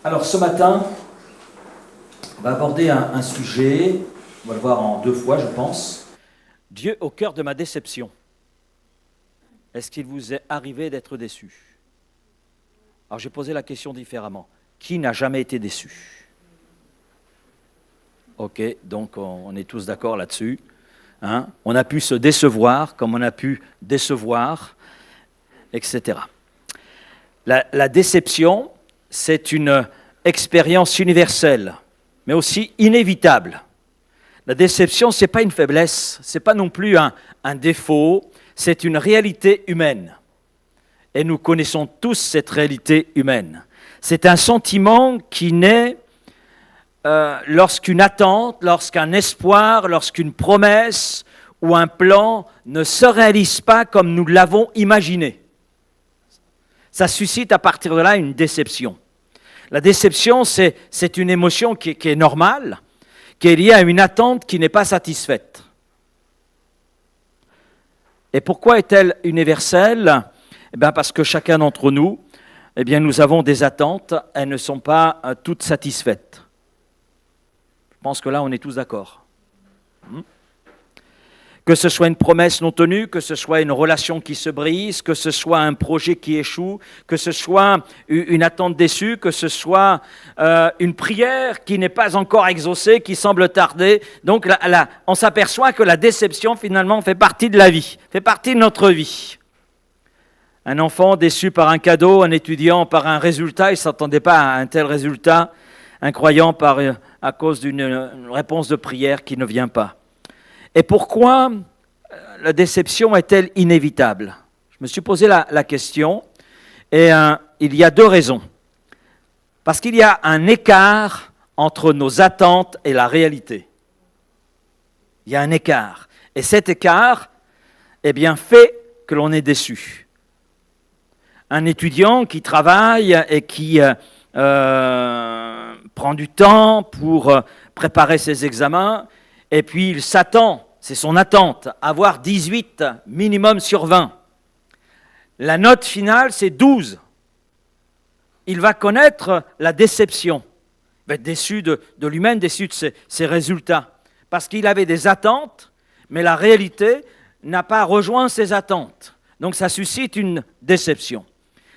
Alors ce matin, on va aborder un sujet, on va le voir en deux fois je pense. Dieu au cœur de ma déception. Est-ce qu'il vous est arrivé d'être déçu? Alors j'ai posé la question différemment. Qui n'a jamais été déçu? Ok, donc on est tous d'accord là-dessus. Hein? On a pu se décevoir comme on a pu décevoir, etc. La déception, c'est une expérience universelle, mais aussi inévitable. La déception, ce n'est pas une faiblesse, ce n'est pas non plus un défaut, c'est une réalité humaine. Et nous connaissons tous cette réalité humaine. C'est un sentiment qui naît lorsqu'une attente, lorsqu'un espoir, lorsqu'une promesse ou un plan ne se réalise pas comme nous l'avons imaginé. Ça suscite à partir de là une déception. La déception, c'est une émotion qui est normale, qui est liée à une attente qui n'est pas satisfaite. Et pourquoi est-elle universelle? Eh bien parce que chacun d'entre nous, eh bien nous avons des attentes, elles ne sont pas toutes satisfaites. Je pense que là, on est tous d'accord. Que ce soit une promesse non tenue, que ce soit une relation qui se brise, que ce soit un projet qui échoue, que ce soit une attente déçue, que ce soit une prière qui n'est pas encore exaucée, qui semble tarder. Donc là, on s'aperçoit que la déception, finalement, fait partie de la vie, fait partie de notre vie. Un enfant déçu par un cadeau, un étudiant par un résultat, il ne s'attendait pas à un tel résultat, un croyant à cause d'une réponse de prière qui ne vient pas. Et pourquoi la déception est-elle inévitable? Je me suis posé la question et il y a deux raisons. Parce qu'il y a un écart entre nos attentes et la réalité. Il y a un écart. Et cet écart, eh bien, fait que l'on est déçu. Un étudiant qui travaille et qui prend du temps pour préparer ses examens, et puis il s'attend, c'est son attente, avoir 18 minimum sur 20. La note finale, c'est 12. Il va connaître la déception. Il va être déçu de lui-même, déçu de ses résultats. Parce qu'il avait des attentes, mais la réalité n'a pas rejoint ses attentes. Donc ça suscite une déception.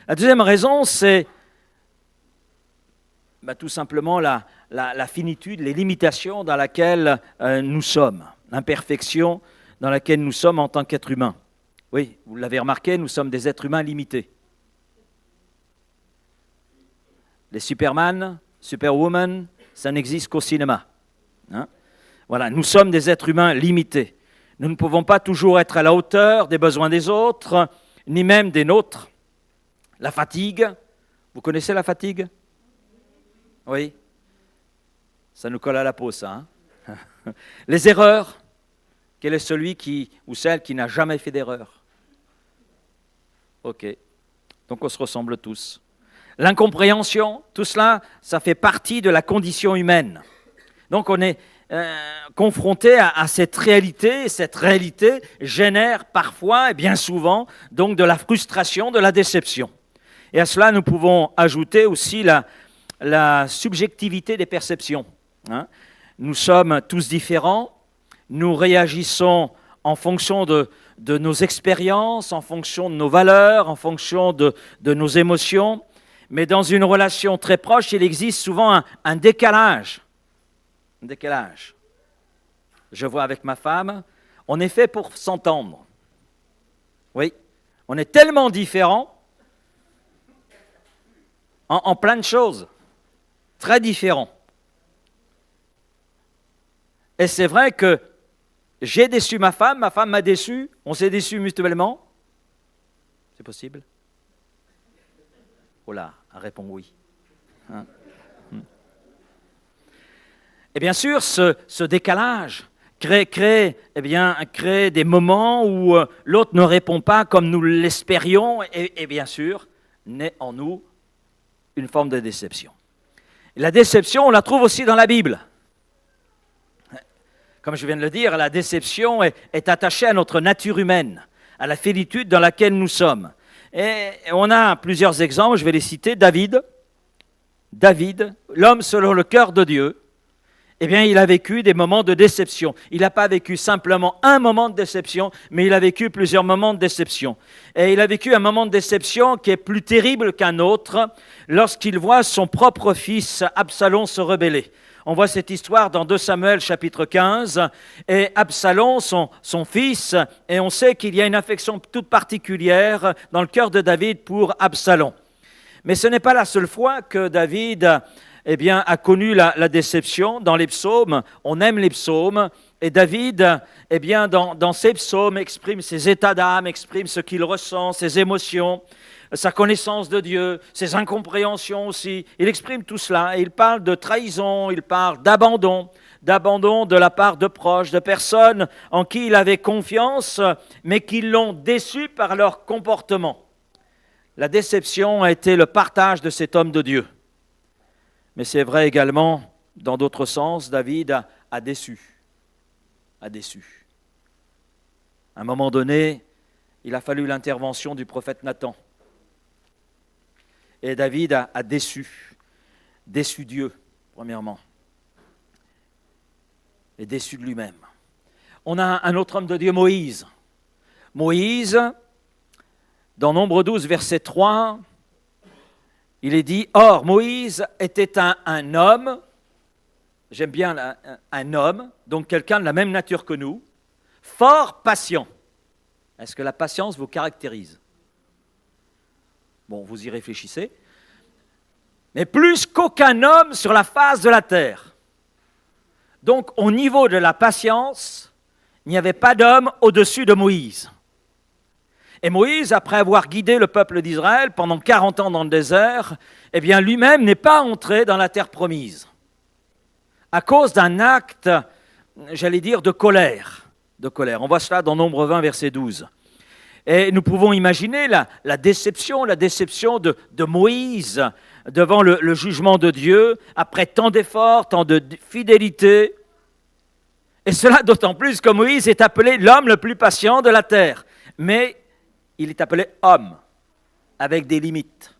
La deuxième raison, c'est tout simplement la finitude, les limitations dans lesquelles nous sommes, l'imperfection dans laquelle nous sommes en tant qu'êtres humains. Oui, vous l'avez remarqué, nous sommes des êtres humains limités. Les Superman, Superwoman, ça n'existe qu'au cinéma. Hein? Voilà, nous sommes des êtres humains limités. Nous ne pouvons pas toujours être à la hauteur des besoins des autres, ni même des nôtres. La fatigue, vous connaissez la fatigue? Oui, ça nous colle à la peau, ça. Hein? Les erreurs, quel est celui ou celle qui n'a jamais fait d'erreur? Ok, donc on se ressemble tous. L'incompréhension, tout cela, ça fait partie de la condition humaine. Donc on est confronté à cette réalité, et cette réalité génère parfois, et bien souvent, donc de la frustration, de la déception. Et à cela, nous pouvons ajouter aussi la subjectivité des perceptions. Hein. Nous sommes tous différents, nous réagissons en fonction de nos expériences, en fonction de nos valeurs, en fonction de nos émotions, mais dans une relation très proche, il existe souvent un décalage. Un décalage. Je vois avec ma femme, on est fait pour s'entendre. Oui, on est tellement différents en plein de choses. Très différent. Et c'est vrai que j'ai déçu ma femme m'a déçu, on s'est déçus mutuellement. C'est possible? Oh là, elle répond oui. Hein? Et bien sûr, ce décalage crée des moments où l'autre ne répond pas comme nous l'espérions et bien sûr, naît en nous une forme de déception. La déception, on la trouve aussi dans la Bible. Comme je viens de le dire, la déception est attachée à notre nature humaine, à la finitude dans laquelle nous sommes. Et on a plusieurs exemples, je vais les citer. David, David, l'homme selon le cœur de Dieu, eh bien, il a vécu des moments de déception. Il n'a pas vécu simplement un moment de déception, mais il a vécu plusieurs moments de déception. Et il a vécu un moment de déception qui est plus terrible qu'un autre lorsqu'il voit son propre fils Absalom se rebeller. On voit cette histoire dans 2 Samuel chapitre 15, et Absalom, son fils, et on sait qu'il y a une affection toute particulière dans le cœur de David pour Absalom. Mais ce n'est pas la seule fois que David a connu la déception. Dans les psaumes, on aime les psaumes, et David, dans ses psaumes, exprime ses états d'âme, exprime ce qu'il ressent, ses émotions, sa connaissance de Dieu, ses incompréhensions aussi. Il exprime tout cela, et il parle de trahison, il parle d'abandon de la part de proches, de personnes en qui il avait confiance, mais qui l'ont déçu par leur comportement. La déception a été le partage de cet homme de Dieu. Mais c'est vrai également, dans d'autres sens, David a déçu. À un moment donné, il a fallu l'intervention du prophète Nathan. Et David a déçu Dieu, premièrement, et déçu de lui-même. On a un autre homme de Dieu, Moïse. Moïse, dans Nombre 12, verset 3, il est dit, « Or, Moïse était un homme, j'aime bien un homme, donc quelqu'un de la même nature que nous, fort patient. » Est-ce que la patience vous caractérise? Bon, vous y réfléchissez. Mais plus qu'aucun homme sur la face de la terre. Donc, au niveau de la patience, il n'y avait pas d'homme au-dessus de Moïse. Et Moïse, après avoir guidé le peuple d'Israël pendant 40 ans dans le désert, lui-même n'est pas entré dans la terre promise. À cause d'un acte, j'allais dire, de colère. On voit cela dans Nombre 20, verset 12. Et nous pouvons imaginer la déception de Moïse devant le jugement de Dieu, après tant d'efforts, tant de fidélité. Et cela d'autant plus que Moïse est appelé l'homme le plus patient de la terre. Mais il est appelé homme, avec des limites.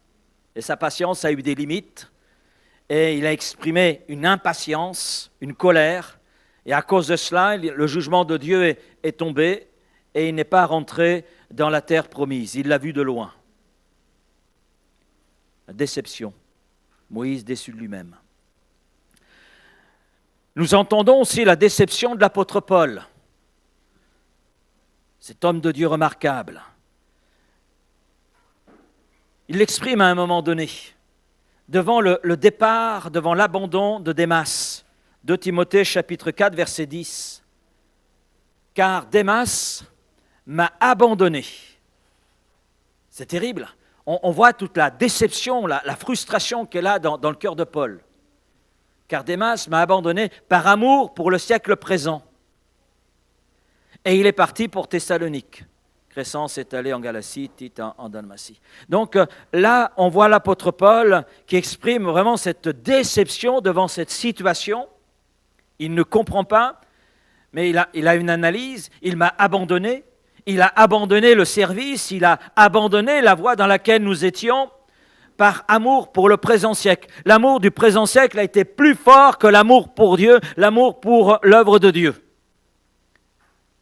Et sa patience a eu des limites. Et il a exprimé une impatience, une colère. Et à cause de cela, le jugement de Dieu est tombé et il n'est pas rentré dans la terre promise. Il l'a vu de loin. La déception. Moïse déçu de lui-même. Nous entendons aussi la déception de l'apôtre Paul. Cet homme de Dieu remarquable. Il l'exprime à un moment donné, devant le départ, devant l'abandon de Démas. 2 Timothée chapitre 4, verset 10. « Car Démas m'a abandonné. » C'est terrible. On voit toute la déception, la frustration qu'elle a dans le cœur de Paul. « Car Démas m'a abandonné par amour pour le siècle présent. » Et il est parti pour Thessalonique. Crescence est allé en Galatie, Tite en Dalmatie. Donc là, on voit l'apôtre Paul qui exprime vraiment cette déception devant cette situation. Il ne comprend pas, mais il a une analyse. Il m'a abandonné. Il a abandonné le service. Il a abandonné la voie dans laquelle nous étions par amour pour le présent siècle. L'amour du présent siècle a été plus fort que l'amour pour Dieu, l'amour pour l'œuvre de Dieu.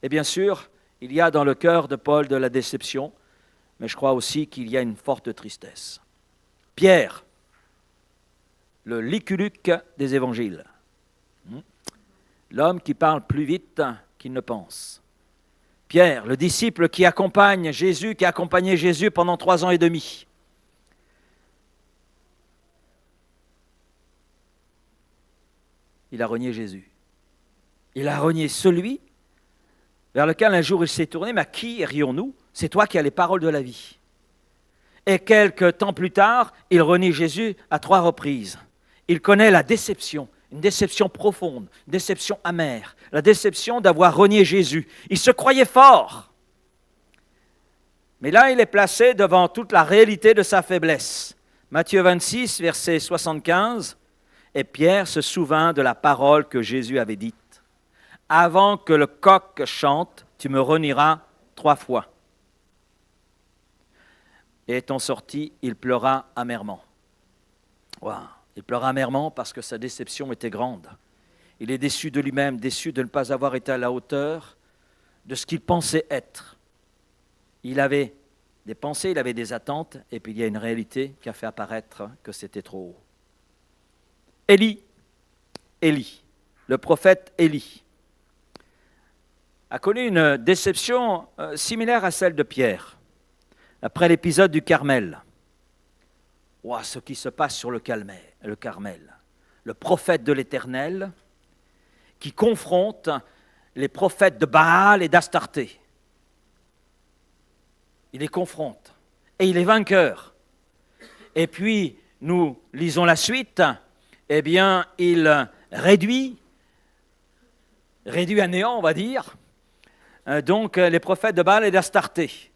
Et bien sûr, il y a dans le cœur de Paul de la déception, mais je crois aussi qu'il y a une forte tristesse. Pierre, le Lucky-Luke des évangiles, l'homme qui parle plus vite qu'il ne pense. Pierre, le disciple qui accompagne Jésus, qui a accompagné Jésus pendant 3 ans et demi. Il a renié Jésus. Il a renié celui vers lequel un jour il s'est tourné, mais à qui rions-nous? C'est toi qui as les paroles de la vie. Et quelques temps plus tard, il renie Jésus à 3 reprises. Il connaît la déception, une déception profonde, une déception amère, la déception d'avoir renié Jésus. Il se croyait fort. Mais là, il est placé devant toute la réalité de sa faiblesse. Matthieu 26, verset 75, et Pierre se souvint de la parole que Jésus avait dite. Avant que le coq chante, tu me renieras 3 fois. Et étant sorti, il pleura amèrement. Wow. Il pleure amèrement parce que sa déception était grande. Il est déçu de lui-même, déçu de ne pas avoir été à la hauteur de ce qu'il pensait être. Il avait des pensées, il avait des attentes, et puis il y a une réalité qui a fait apparaître que c'était trop haut. Élie, le prophète Élie, a connu une déception similaire à celle de Pierre, après l'épisode du Carmel. Wow, ce qui se passe sur le Carmel. Le prophète de l'Éternel qui confronte les prophètes de Baal et d'Astarté. Il les confronte et il est vainqueur. Et puis, nous lisons la suite, eh bien, il réduit à néant, on va dire, donc les prophètes de Baal et d'Astarté.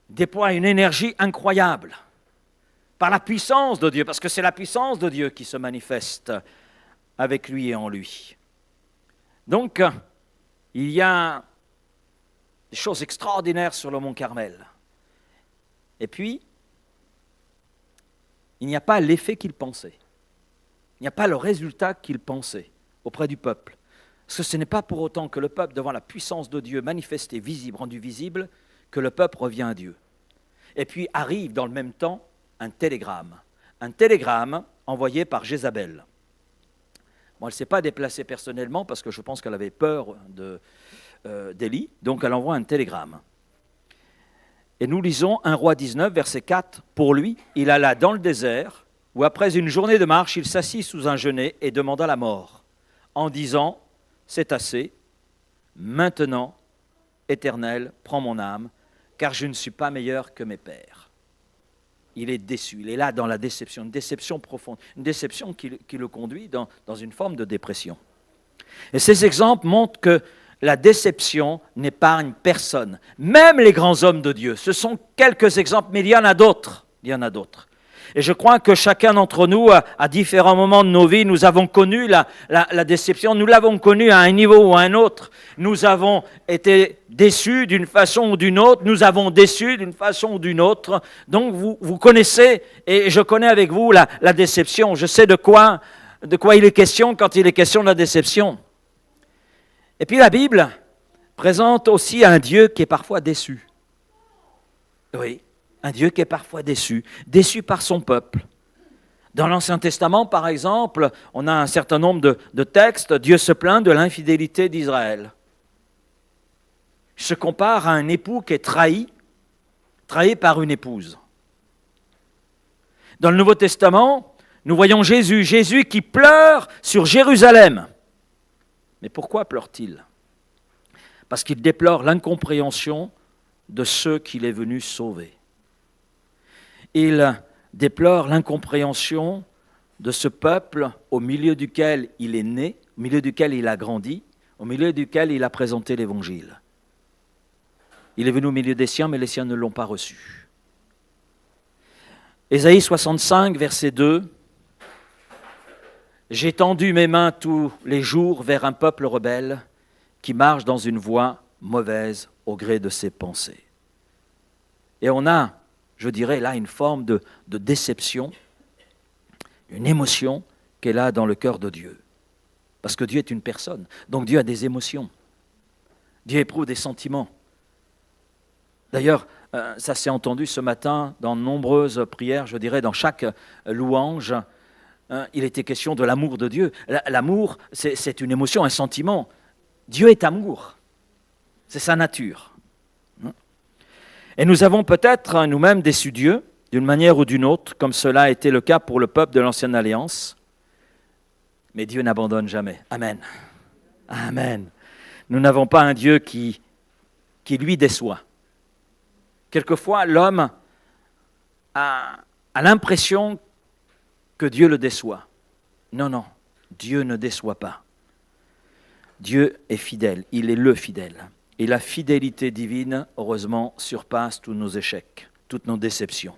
Déploie une énergie incroyable par la puissance de Dieu, parce que c'est la puissance de Dieu qui se manifeste avec lui et en lui. Donc, il y a des choses extraordinaires sur le mont Carmel. Et puis, il n'y a pas l'effet qu'il pensait. Il n'y a pas le résultat qu'il pensait auprès du peuple. Parce que ce n'est pas pour autant que le peuple, devant la puissance de Dieu manifestée, visible, rendue visible, que le peuple revient à Dieu. Et puis arrive dans le même temps un télégramme envoyé par Jézabel. Bon, elle ne s'est pas déplacée personnellement parce que je pense qu'elle avait peur d'Élie, donc elle envoie un télégramme. Et nous lisons 1 Roi 19, verset 4. Pour lui, il alla dans le désert, où après une journée de marche, il s'assit sous un genêt et demanda la mort, en disant, c'est assez, maintenant, Éternel, prends mon âme, car je ne suis pas meilleur que mes pères. Il est déçu, il est là dans la déception, une déception profonde, une déception qui le conduit dans une forme de dépression. Et ces exemples montrent que la déception n'épargne personne, même les grands hommes de Dieu. Ce sont quelques exemples, mais il y en a d'autres. Et je crois que chacun d'entre nous, à différents moments de nos vies, nous avons connu la déception, nous l'avons connue à un niveau ou à un autre. Nous avons été déçus d'une façon ou d'une autre, nous avons déçus d'une façon ou d'une autre. Donc vous connaissez, et je connais avec vous la déception. Je sais de quoi il est question quand il est question de la déception. Et puis la Bible présente aussi un Dieu qui est parfois déçu. Oui. Un Dieu qui est parfois déçu par son peuple. Dans l'Ancien Testament, par exemple, on a un certain nombre de textes, Dieu se plaint de l'infidélité d'Israël. Il se compare à un époux qui est trahi par une épouse. Dans le Nouveau Testament, nous voyons Jésus qui pleure sur Jérusalem. Mais pourquoi pleure-t-il ? Parce qu'il déplore l'incompréhension de ceux qu'il est venu sauver. Il déplore l'incompréhension de ce peuple au milieu duquel il est né, au milieu duquel il a grandi, au milieu duquel il a présenté l'Évangile. Il est venu au milieu des siens, mais les siens ne l'ont pas reçu. Ésaïe 65, verset 2. « J'ai tendu mes mains tous les jours vers un peuple rebelle qui marche dans une voie mauvaise au gré de ses pensées. » Et on a, je dirais là, une forme de déception, une émotion qui est là dans le cœur de Dieu. Parce que Dieu est une personne, donc Dieu a des émotions. Dieu éprouve des sentiments. D'ailleurs, ça s'est entendu ce matin dans de nombreuses prières, je dirais dans chaque louange, il était question de l'amour de Dieu. L'amour, c'est une émotion, un sentiment. Dieu est amour, c'est sa nature. Et nous avons peut-être nous-mêmes déçu Dieu, d'une manière ou d'une autre, comme cela a été le cas pour le peuple de l'Ancienne Alliance. Mais Dieu n'abandonne jamais. Amen. Amen. Nous n'avons pas un Dieu qui lui déçoit. Quelquefois, l'homme a l'impression que Dieu le déçoit. Non, Dieu ne déçoit pas. Dieu est fidèle, il est le fidèle. Et la fidélité divine, heureusement, surpasse tous nos échecs, toutes nos déceptions.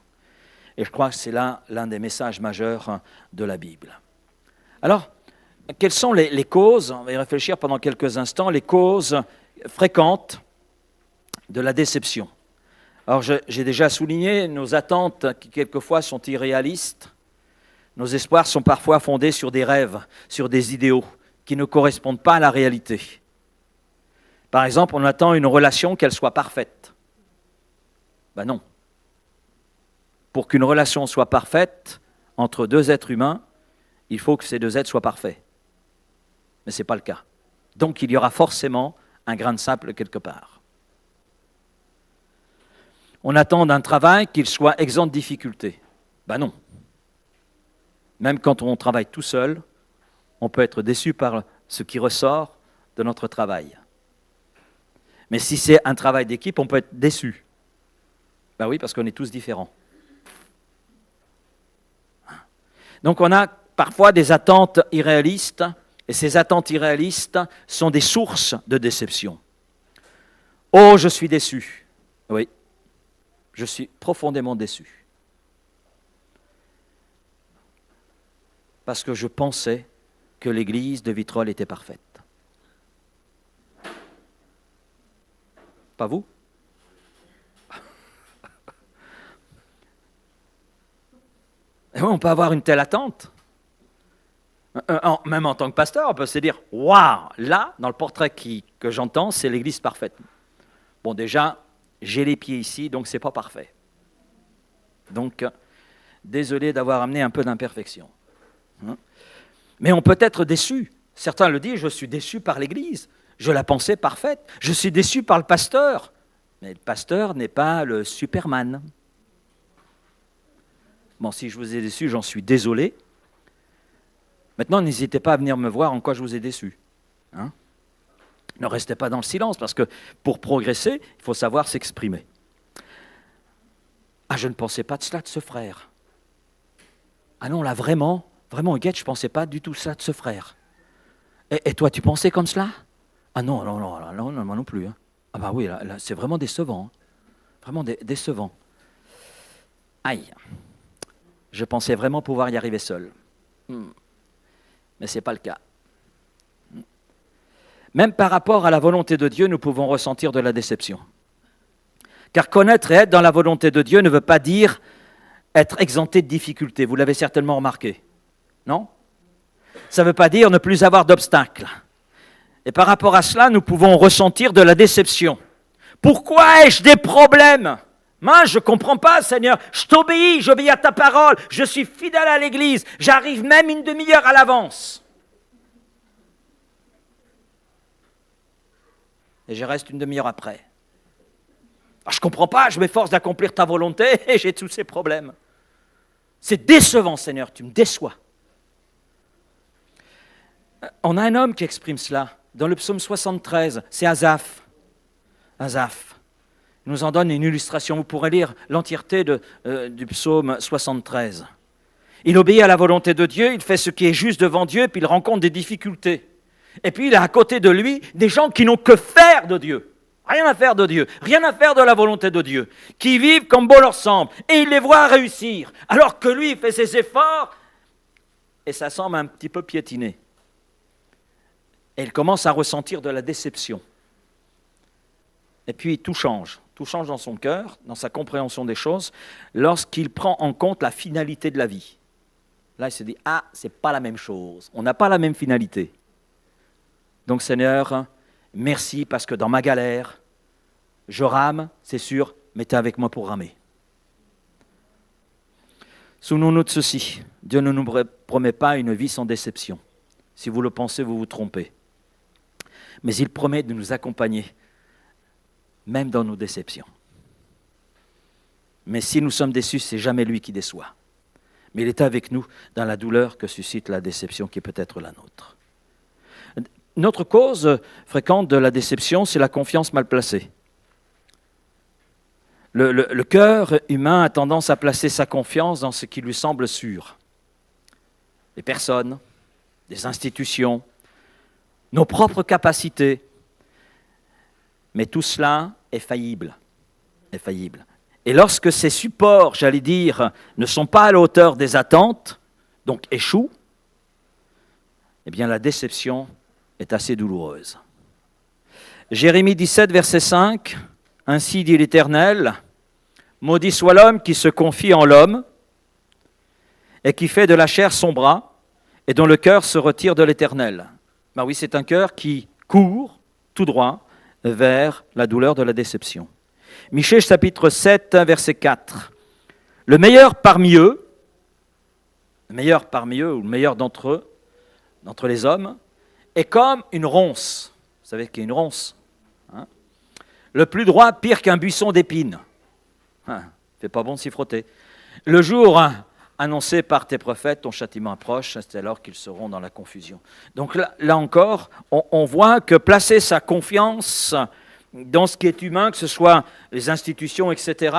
Et je crois que c'est là l'un des messages majeurs de la Bible. Alors, quelles sont les causes, on va y réfléchir pendant quelques instants, les causes fréquentes de la déception. Alors, j'ai déjà souligné nos attentes qui quelquefois sont irréalistes. Nos espoirs sont parfois fondés sur des rêves, sur des idéaux qui ne correspondent pas à la réalité. Par exemple, on attend une relation qu'elle soit parfaite. Ben non. Pour qu'une relation soit parfaite entre deux êtres humains, il faut que ces deux êtres soient parfaits. Mais ce n'est pas le cas. Donc il y aura forcément un grain de sable quelque part. On attend d'un travail qu'il soit exempt de difficultés. Ben non. Même quand on travaille tout seul, on peut être déçu par ce qui ressort de notre travail. Mais si c'est un travail d'équipe, on peut être déçu. Ben oui, parce qu'on est tous différents. Donc on a parfois des attentes irréalistes, et ces attentes irréalistes sont des sources de déception. Oh, je suis déçu. Oui, je suis profondément déçu. Parce que je pensais que l'église de Vitrolles était parfaite. Pas vous? Et oui, on peut avoir une telle attente. Même en tant que pasteur, on peut se dire, waouh, là, dans le portrait que j'entends, c'est l'église parfaite. Bon, déjà, j'ai les pieds ici, donc ce n'est pas parfait. Donc, désolé d'avoir amené un peu d'imperfection. Mais on peut être déçu. Certains le disent, je suis déçu par l'église. Je la pensais parfaite. Je suis déçu par le pasteur. Mais le pasteur n'est pas le Superman. Bon, si je vous ai déçu, j'en suis désolé. Maintenant, n'hésitez pas à venir me voir en quoi je vous ai déçu. Ne restez pas dans le silence, parce que pour progresser, il faut savoir s'exprimer. Ah, je ne pensais pas de cela de ce frère. Ah non, là, vraiment, Huguette, je ne pensais pas du tout cela de ce frère. Et toi, tu pensais comme cela? Ah non, moi non plus. Ah bah oui, là c'est vraiment décevant. Vraiment décevant. Aïe. Je pensais vraiment pouvoir y arriver seul. Mais ce n'est pas le cas. Même par rapport à la volonté de Dieu, nous pouvons ressentir de la déception. Car connaître et être dans la volonté de Dieu ne veut pas dire être exempté de difficultés. Vous l'avez certainement remarqué. Non? Ça ne veut pas dire ne plus avoir d'obstacles. Et par rapport à cela, nous pouvons ressentir de la déception. Pourquoi ai-je des problèmes? Moi, je ne comprends pas, Seigneur. Je t'obéis, j'obéis à ta parole. Je suis fidèle à l'église. J'arrive même une demi-heure à l'avance. Et je reste une demi-heure après. Alors, je ne comprends pas, je m'efforce d'accomplir ta volonté et j'ai tous ces problèmes. C'est décevant, Seigneur, tu me déçois. On a un homme qui exprime cela. Dans le psaume 73, c'est Asaph. Asaph. Il nous en donne une illustration. Vous pourrez lire l'entièreté du psaume 73. Il obéit à la volonté de Dieu, il fait ce qui est juste devant Dieu, puis il rencontre des difficultés. Et puis il a à côté de lui des gens qui n'ont que faire de Dieu. Rien à faire de Dieu, rien à faire de la volonté de Dieu. Qui vivent comme bon leur semble. Et il les voit réussir. Alors que lui, il fait ses efforts et ça semble un petit peu piétiné. Et il commence à ressentir de la déception. Et puis tout change dans son cœur, dans sa compréhension des choses, lorsqu'il prend en compte la finalité de la vie. Là, il se dit, ah, c'est pas la même chose, on n'a pas la même finalité. Donc Seigneur, merci parce que dans ma galère, je rame, c'est sûr, mais tu es avec moi pour ramer. Souvenons-nous de ceci, Dieu ne nous promet pas une vie sans déception. Si vous le pensez, vous vous trompez. Mais il promet de nous accompagner, même dans nos déceptions. Mais si nous sommes déçus, ce n'est jamais lui qui déçoit. Mais il est avec nous dans la douleur que suscite la déception qui peut être la nôtre. Une autre cause fréquente de la déception, c'est la confiance mal placée. Le cœur humain a tendance à placer sa confiance dans ce qui lui semble sûr. Les personnes, les institutions, nos propres capacités. Mais tout cela est faillible. Et lorsque ces supports, j'allais dire, ne sont pas à la hauteur des attentes, donc échouent, eh bien la déception est assez douloureuse. Jérémie 17, verset 5, « Ainsi dit l'Éternel, maudit soit l'homme qui se confie en l'homme, et qui fait de la chair son bras, et dont le cœur se retire de l'Éternel. Ben oui, c'est un cœur qui court tout droit vers la douleur de la déception. Michée, chapitre 7, verset 4. Le meilleur parmi eux, ou le meilleur d'entre les hommes, est comme une ronce. Vous savez ce qu'est une ronce, hein? Le plus droit, pire qu'un buisson d'épines. C'est pas bon de s'y frotter. Le jour annoncé par tes prophètes, ton châtiment approche, c'est alors qu'ils seront dans la confusion. Donc là encore, on voit que placer sa confiance dans ce qui est humain, que ce soit les institutions, etc.,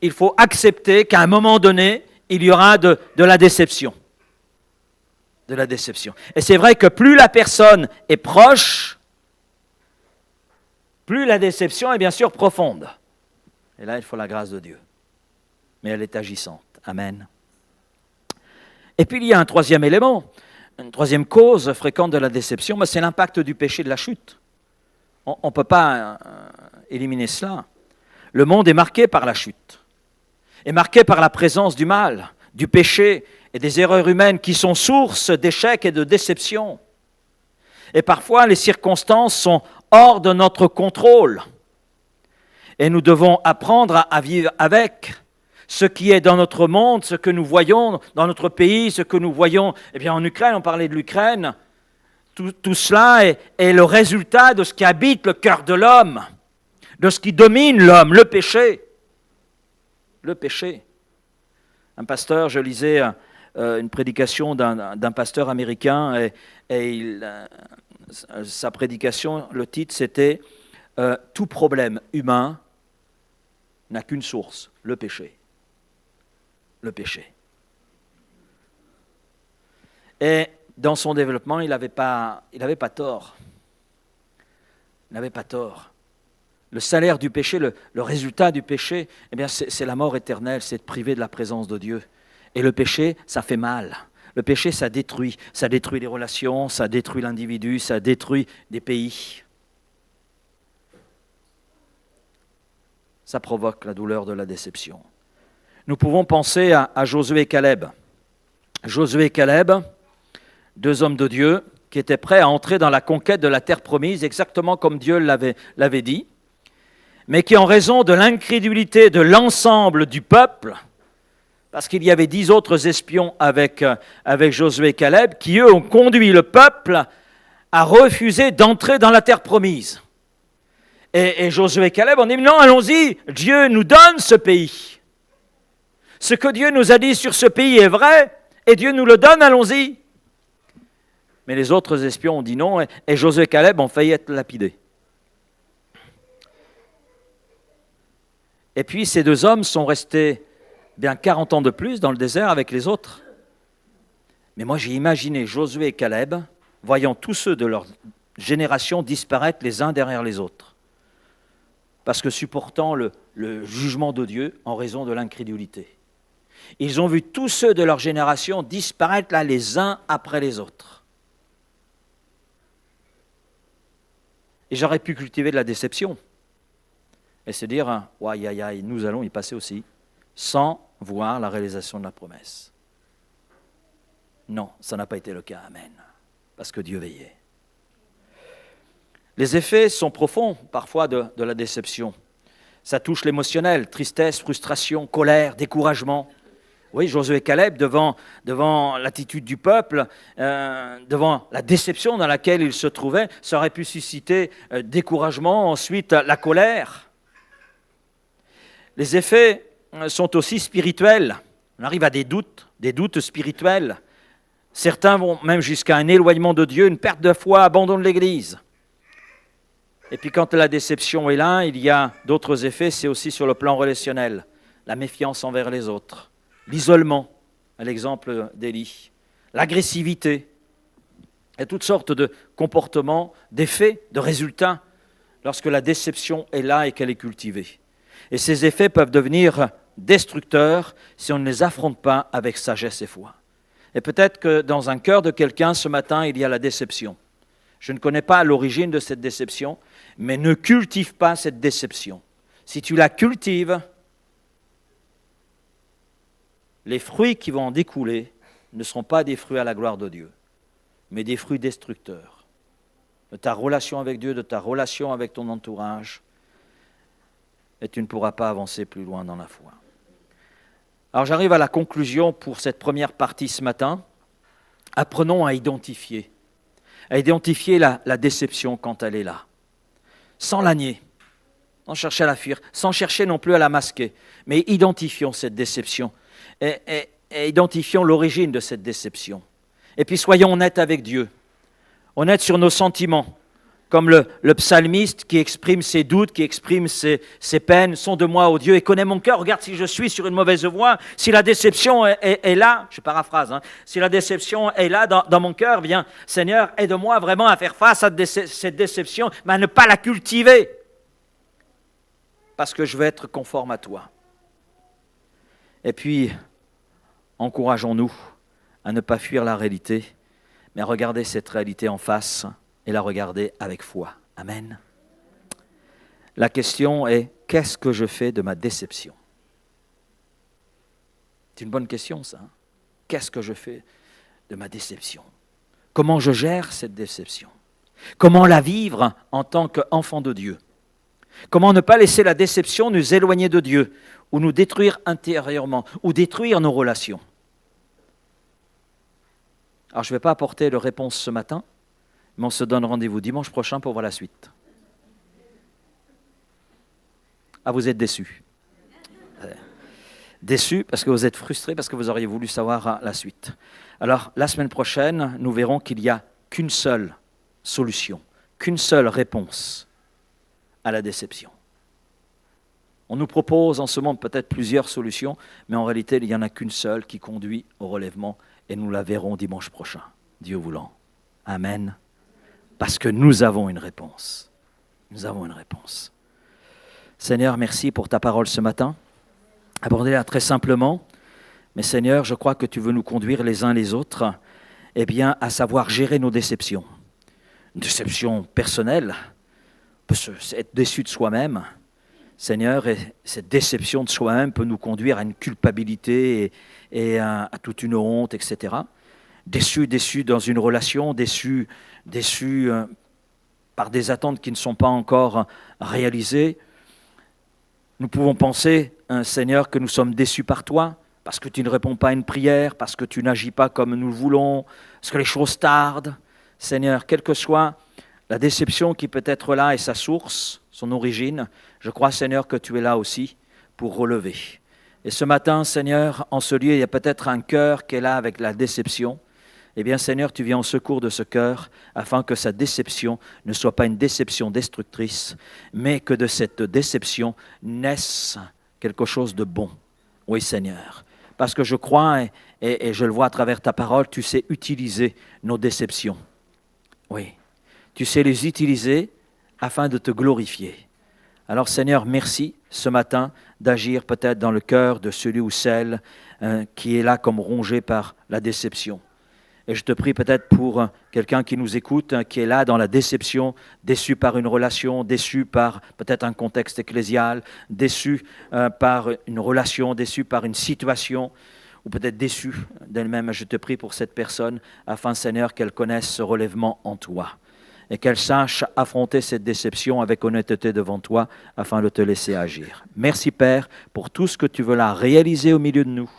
il faut accepter qu'à un moment donné, il y aura de la déception. De la déception. Et c'est vrai que plus la personne est proche, plus la déception est bien sûr profonde. Et là, il faut la grâce de Dieu. Mais elle est agissante. Amen. Et puis il y a un troisième élément, une troisième cause fréquente de la déception, c'est l'impact du péché de la chute. On ne peut pas éliminer cela. Le monde est marqué par la chute, est marqué par la présence du mal, du péché et des erreurs humaines qui sont source d'échecs et de déceptions. Et parfois, les circonstances sont hors de notre contrôle. Et nous devons apprendre à vivre avec ce qui est dans notre monde, ce que nous voyons dans notre pays, ce que nous voyons en Ukraine, on parlait de l'Ukraine. Tout cela est le résultat de ce qui habite le cœur de l'homme, de ce qui domine l'homme, le péché. Le péché. Un pasteur, je lisais une prédication d'un pasteur américain et sa prédication, le titre c'était « Tout problème humain n'a qu'une source, le péché. » Le péché. Et dans son développement, il n'avait pas tort. Il n'avait pas tort. Le salaire du péché, le résultat du péché, c'est la mort éternelle, c'est de priver de la présence de Dieu. Et le péché, ça fait mal. Le péché, ça détruit. Ça détruit les relations, ça détruit l'individu, ça détruit des pays. Ça provoque la douleur de la déception. Nous pouvons penser à Josué et Caleb. Josué et Caleb, deux hommes de Dieu qui étaient prêts à entrer dans la conquête de la terre promise, exactement comme Dieu l'avait dit, mais qui, en raison de l'incrédulité de l'ensemble du peuple, parce qu'il y avait 10 autres espions avec Josué et Caleb, qui, eux, ont conduit le peuple à refuser d'entrer dans la terre promise. Et Josué et Caleb ont dit, non, allons-y, Dieu nous donne ce pays. Ce que Dieu nous a dit sur ce pays est vrai, et Dieu nous le donne, allons-y. Mais les autres espions ont dit non, et Josué et Caleb ont failli être lapidés. Et puis ces deux hommes sont restés bien 40 ans de plus dans le désert avec les autres. Mais moi j'ai imaginé Josué et Caleb, voyant tous ceux de leur génération disparaître les uns derrière les autres, parce que supportant le jugement de Dieu en raison de l'incrédulité. Ils ont vu tous ceux de leur génération disparaître là les uns après les autres. Et j'aurais pu cultiver de la déception et se dire, aïe, nous allons y passer aussi, sans voir la réalisation de la promesse. Non, ça n'a pas été le cas, amen, parce que Dieu veillait. Les effets sont profonds parfois de la déception. Ça touche l'émotionnel, tristesse, frustration, colère, découragement. Oui, Josué et Caleb, devant l'attitude du peuple, devant la déception dans laquelle ils se trouvaient, ça aurait pu susciter découragement, ensuite la colère. Les effets sont aussi spirituels. On arrive à des doutes spirituels. Certains vont même jusqu'à un éloignement de Dieu, une perte de foi, abandon de l'Église. Et puis quand la déception est là, il y a d'autres effets, c'est aussi sur le plan relationnel. La méfiance envers les autres. L'isolement, à l'exemple d'Élie, l'agressivité, et toutes sortes de comportements, d'effets, de résultats, lorsque la déception est là et qu'elle est cultivée. Et ces effets peuvent devenir destructeurs si on ne les affronte pas avec sagesse et foi. Et peut-être que dans un cœur de quelqu'un, ce matin, il y a la déception. Je ne connais pas l'origine de cette déception, mais ne cultive pas cette déception. Si tu la cultives, les fruits qui vont en découler ne seront pas des fruits à la gloire de Dieu, mais des fruits destructeurs de ta relation avec Dieu, de ta relation avec ton entourage, et tu ne pourras pas avancer plus loin dans la foi. Alors j'arrive à la conclusion pour cette première partie ce matin. Apprenons à identifier la déception quand elle est là, sans la nier, sans chercher à la fuir, sans chercher non plus à la masquer, mais identifions cette déception et identifions l'origine de cette déception. Et puis soyons honnêtes avec Dieu, honnêtes sur nos sentiments, comme le psalmiste qui exprime ses doutes, qui exprime ses peines. Sonde moi, ô Dieu, et connais mon cœur. Regarde si je suis sur une mauvaise voie. Si la déception est là, je paraphrase, si la déception est là dans mon cœur, bien, Seigneur, aide-moi vraiment à faire face à cette déception, mais à ne pas la cultiver, parce que je veux être conforme à toi. Et puis, encourageons-nous à ne pas fuir la réalité, mais à regarder cette réalité en face et la regarder avec foi. Amen. La question est, qu'est-ce que je fais de ma déception? C'est une bonne question, ça. Qu'est-ce que je fais de ma déception? Comment je gère cette déception? Comment la vivre en tant qu'enfant de Dieu? Comment ne pas laisser la déception nous éloigner de Dieu, ou nous détruire intérieurement, ou détruire nos relations? Alors, je ne vais pas apporter de réponse ce matin, mais on se donne rendez-vous dimanche prochain pour voir la suite. Ah, vous êtes déçus. Déçus parce que vous êtes frustrés, parce que vous auriez voulu savoir la suite. Alors, la semaine prochaine, nous verrons qu'il n'y a qu'une seule solution, qu'une seule réponse à la déception. On nous propose en ce monde peut-être plusieurs solutions, mais en réalité, il n'y en a qu'une seule qui conduit au relèvement, et nous la verrons dimanche prochain, Dieu voulant. Amen. Parce que nous avons une réponse. Nous avons une réponse. Seigneur, merci pour ta parole ce matin. Abordez-la très simplement. Mais Seigneur, je crois que tu veux nous conduire les uns les autres, à savoir gérer nos déceptions. Une déception personnelle, on peut être déçu de soi-même. Seigneur, et cette déception de soi-même peut nous conduire à une culpabilité et à toute une honte, etc. Déçu dans une relation, déçu par des attentes qui ne sont pas encore réalisées. Nous pouvons penser, Seigneur, que nous sommes déçus par toi, parce que tu ne réponds pas à une prière, parce que tu n'agis pas comme nous le voulons, parce que les choses tardent. Seigneur, quelle que soit la déception qui peut être là et sa source, son origine, je crois, Seigneur, que tu es là aussi pour relever. Et ce matin, Seigneur, en ce lieu, il y a peut-être un cœur qui est là avec la déception. Eh bien, Seigneur, tu viens en secours de ce cœur afin que sa déception ne soit pas une déception destructrice, mais que de cette déception naisse quelque chose de bon. Oui, Seigneur, parce que je crois, et je le vois à travers ta parole, tu sais utiliser nos déceptions. Oui, tu sais les utiliser afin de te glorifier. Alors, Seigneur, merci ce matin d'agir peut-être dans le cœur de celui ou celle qui est là comme rongé par la déception. Et je te prie peut-être pour quelqu'un qui nous écoute, qui est là dans la déception, déçu par une relation, déçu par peut-être un contexte ecclésial, déçu par une relation, déçu par une situation, ou peut-être déçu d'elle-même. Je te prie pour cette personne, afin, Seigneur, qu'elle connaisse ce relèvement en toi, et qu'elle sache affronter cette déception avec honnêteté devant toi, afin de te laisser agir. Merci, Père, pour tout ce que tu veux là réaliser au milieu de nous.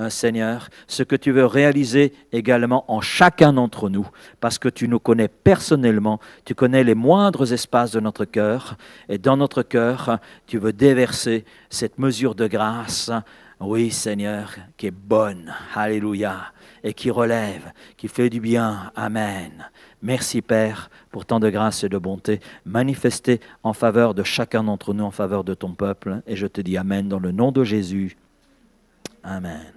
Seigneur, ce que tu veux réaliser également en chacun d'entre nous, parce que tu nous connais personnellement, tu connais les moindres espaces de notre cœur, et dans notre cœur, tu veux déverser cette mesure de grâce, oui Seigneur, qui est bonne, alléluia, et qui relève, qui fait du bien, amen. Merci Père pour tant de grâce et de bonté manifestées en faveur de chacun d'entre nous, en faveur de ton peuple, et je te dis amen dans le nom de Jésus, amen.